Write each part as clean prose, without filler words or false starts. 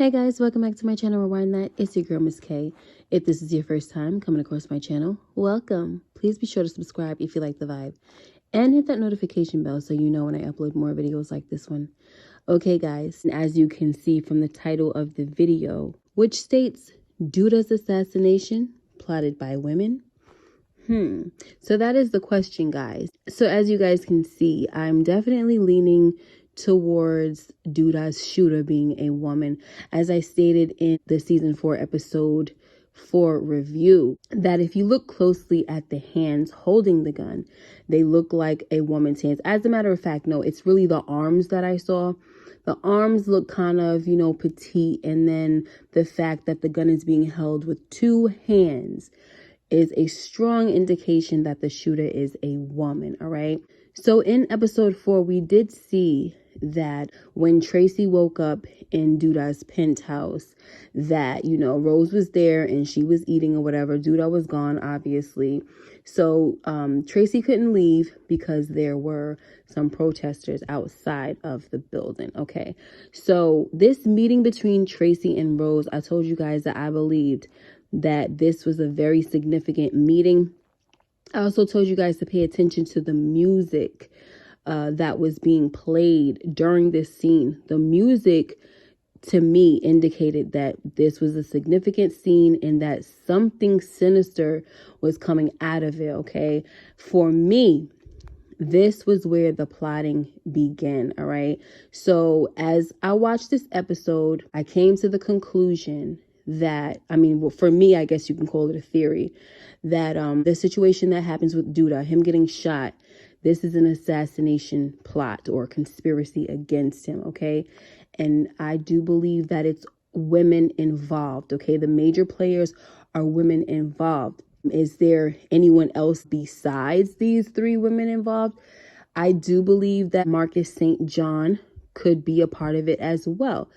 Hey guys, welcome back to my channel, Rewind That. It's your girl, Miss K. If this is your first time coming across my channel, welcome. Please be sure to subscribe if you like the vibe. And hit that notification bell so you know when I upload more videos like this one. Okay guys, and as you can see from the title of the video, which states, Douda's assassination, plotted by women? So that is the question, guys. So as you guys can see, I'm definitely leaning towards Douda's shooter being a woman. As I stated in the season 4 episode 4 review, that if you look closely at the hands holding the gun, they look like a woman's hands. As a matter of fact, no, it's really the arms that I saw. The arms look kind of, petite. And then the fact that the gun is being held with two hands is a strong indication that the shooter is a woman, all right? So in episode 4, we did see that when Tracy woke up in Douda's penthouse, that, Rose was there and she was eating or whatever. Douda was gone, obviously. So Tracy couldn't leave because there were some protesters outside of the building, okay? So this meeting between Tracy and Rose, I told you guys that I believed that this was a very significant meeting. I also told you guys to pay attention to the music that was being played during this scene. The music, to me, indicated that this was a significant scene and that something sinister was coming out of it, okay? For me, this was where the plotting began, all right? So as I watched this episode, I came to the conclusion that, for me, I guess you can call it a theory, that the situation that happens with Douda, him getting shot, this is an assassination plot or conspiracy against him, okay? And I do believe that it's women involved, okay? The major players are women involved. Is there anyone else besides these three women involved? I do believe that Marcus St. John could be a part of it as well.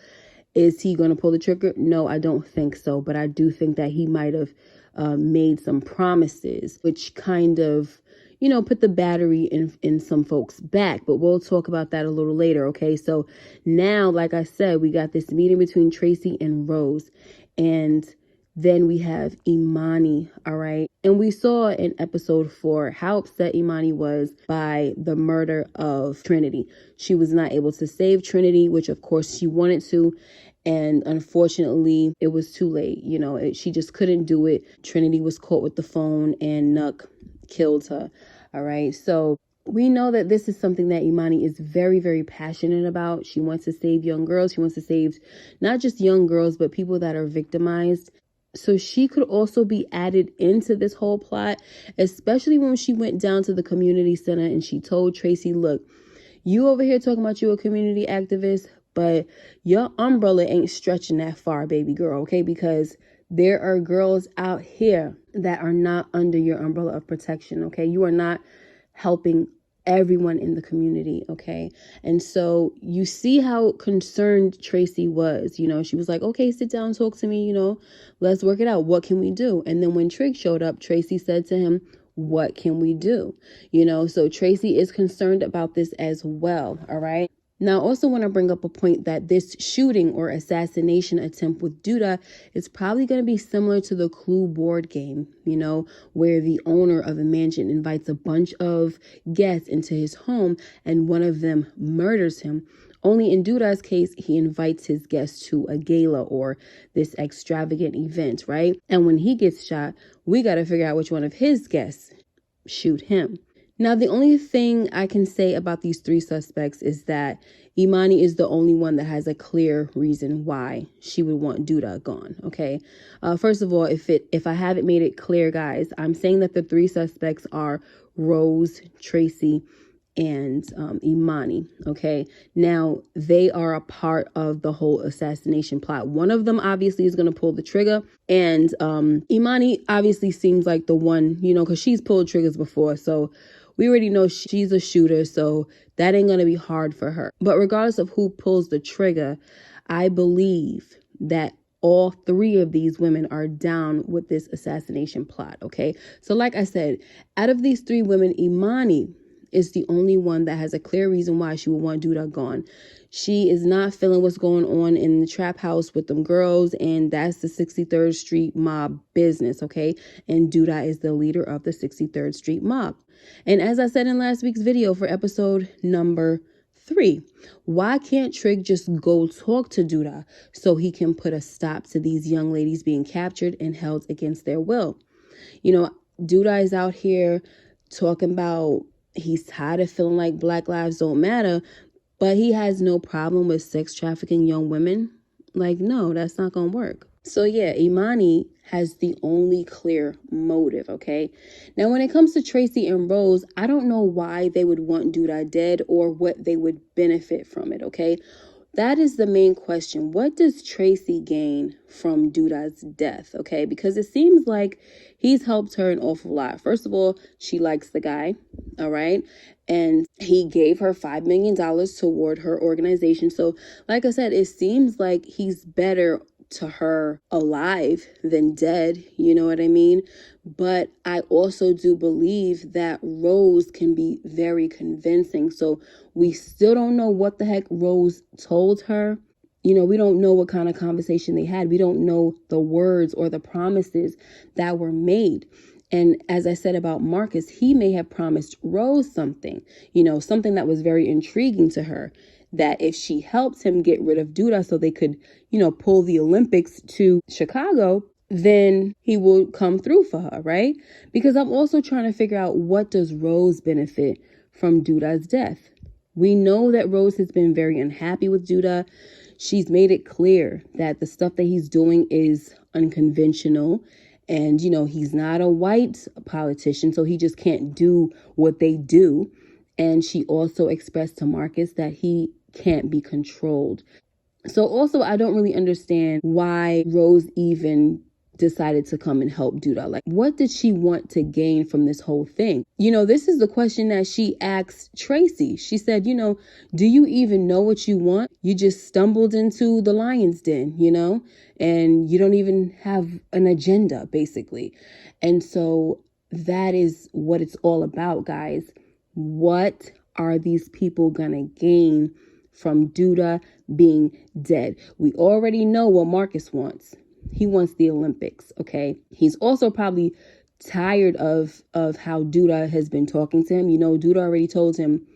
Is he going to pull the trigger? No, I don't think so. But I do think that he might have made some promises, which kind of, put the battery in some folks' back. But we'll talk about that a little later, okay? So now, like I said, we got this meeting between Tracy and Rose. And then we have Imani, all right? And we saw in episode 4 how upset Imani was by the murder of Trinity. She was not able to save Trinity, which of course she wanted to. And unfortunately, it was too late. She just couldn't do it. Trinity was caught with the phone and Nuck killed her, all right? So we know that this is something that Imani is very, very passionate about. She wants to save young girls. She wants to save not just young girls, but people that are victimized. So she could also be added into this whole plot, especially when she went down to the community center and she told Tracy, look, you over here talking about you a community activist, but your umbrella ain't stretching that far, baby girl, okay? Because there are girls out here that are not under your umbrella of protection, okay? You are not helping everyone in the community, okay? And so you see how concerned Tracy was. She was like, okay, sit down, talk to me, let's work it out. What can we do? And then when Trig showed up, Tracy said to him, what can we do? So Tracy is concerned about this as well, all right? Now, I also want to bring up a point that this shooting or assassination attempt with Douda is probably going to be similar to the Clue board game, where the owner of a mansion invites a bunch of guests into his home and one of them murders him. Only in Douda's case, he invites his guests to a gala or this extravagant event, right? And when he gets shot, we got to figure out which one of his guests shoot him. Now, the only thing I can say about these three suspects is that Imani is the only one that has a clear reason why she would want Douda gone, okay? First of all, if I haven't made it clear, guys, I'm saying that the three suspects are Rose, Tracy, and Imani, okay? Now, they are a part of the whole assassination plot. One of them obviously is going to pull the trigger, and Imani obviously seems like the one, because she's pulled triggers before, so we already know she's a shooter, so that ain't going to be hard for her. But regardless of who pulls the trigger, I believe that all three of these women are down with this assassination plot, okay? So like I said, out of these three women, Imani is the only one that has a clear reason why she would want Douda gone. She is not feeling what's going on in the trap house with them girls, and that's the 63rd Street mob business, okay? And Douda is the leader of the 63rd Street mob. And as I said in last week's video for episode number 3, why can't Trig just go talk to Douda so he can put a stop to these young ladies being captured and held against their will? You know, Douda is out here talking about he's tired of feeling like Black lives don't matter, but he has no problem with sex trafficking young women. Like, no, that's not going to work. So yeah, Imani has the only clear motive, okay? Now, when it comes to Tracy and Rose, I don't know why they would want Douda dead or what they would benefit from it, okay? That is the main question. What does Tracy gain from Douda's death, okay? Because it seems like he's helped her an awful lot. First of all, she likes the guy, all right? And he gave her $5 million toward her organization. So, like I said, it seems like he's better to her alive than dead, you know what I mean? But I also do believe that Rose can be very convincing. So we still don't know what the heck Rose told her. You know, we don't know what kind of conversation they had. We don't know the words or the promises that were made. And as I said about Marcus, he may have promised Rose something, you know, something that was very intriguing to her, that if she helps him get rid of Douda so they could, you know, pull the Olympics to Chicago, then he will come through for her, right? Because I'm also trying to figure out, what does Rose benefit from Douda's death? We know that Rose has been very unhappy with Douda. She's made it clear that the stuff that he's doing is unconventional. And, you know, he's not a white politician, so he just can't do what they do. And she also expressed to Marcus that he can't be controlled. So also, I don't really understand why Rose even decided to come and help Douda. Like, what did she want to gain from this whole thing? You know, this is the question that she asked Tracy. She said, you know, do you even know what you want? You just stumbled into the lion's den, you know, and you don't even have an agenda, basically. And so that is what it's all about, guys. What are these people gonna gain from Douda being dead? We already know what Marcus wants. He wants the Olympics, okay? He's also probably tired of how Douda has been talking to him. You know, Douda already told him,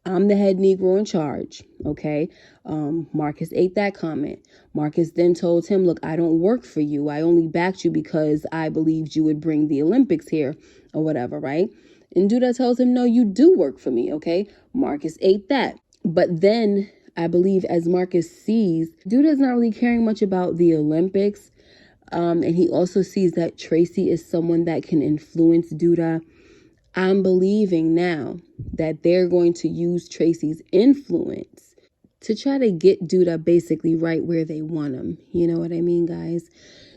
I'm the head Negro in charge, okay? Marcus ate that comment. Marcus then told him, look, I don't work for you. I only backed you because I believed you would bring the Olympics here or whatever, right? And Douda tells him, no, you do work for me, okay? Marcus ate that. But then I believe as Marcus sees, Douda's not really caring much about the Olympics. And he also sees that Tracy is someone that can influence Douda. I'm believing now that they're going to use Tracy's influence to try to get Douda basically right where they want him. You know what I mean, guys?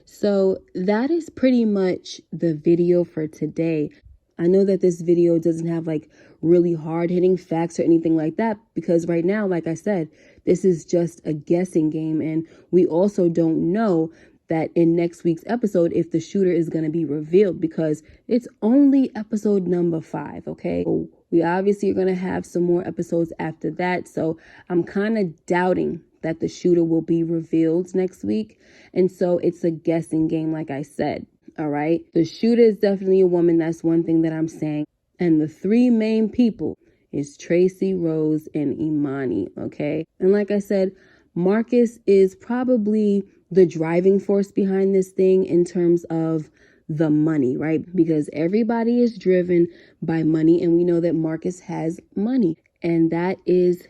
So that is pretty much the video for today. I know that this video doesn't have like really hard-hitting facts or anything like that, because right now, like I said, this is just a guessing game. And we also don't know that in next week's episode if the shooter is going to be revealed, because it's only episode number 5, okay? So we obviously are going to have some more episodes after that. So I'm kind of doubting that the shooter will be revealed next week. And so it's a guessing game, like I said. All right. The shooter is definitely a woman. That's one thing that I'm saying. And the 3 main people is Tracy, Rose, and Imani. Okay. And like I said, Marcus is probably the driving force behind this thing in terms of the money, right? Because everybody is driven by money, and we know that Marcus has money. And that is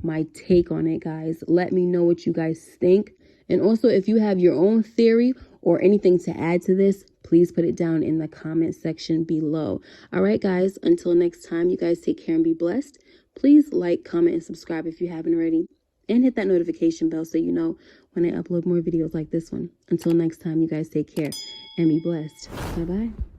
my take on it, guys. Let me know what you guys think. And also, if you have your own theory or anything to add to this, please put it down in the comment section below. All right, guys, until next time, you guys take care and be blessed. Please like, comment, and subscribe if you haven't already. And hit that notification bell so you know when I upload more videos like this one. Until next time, you guys take care and be blessed. Bye-bye.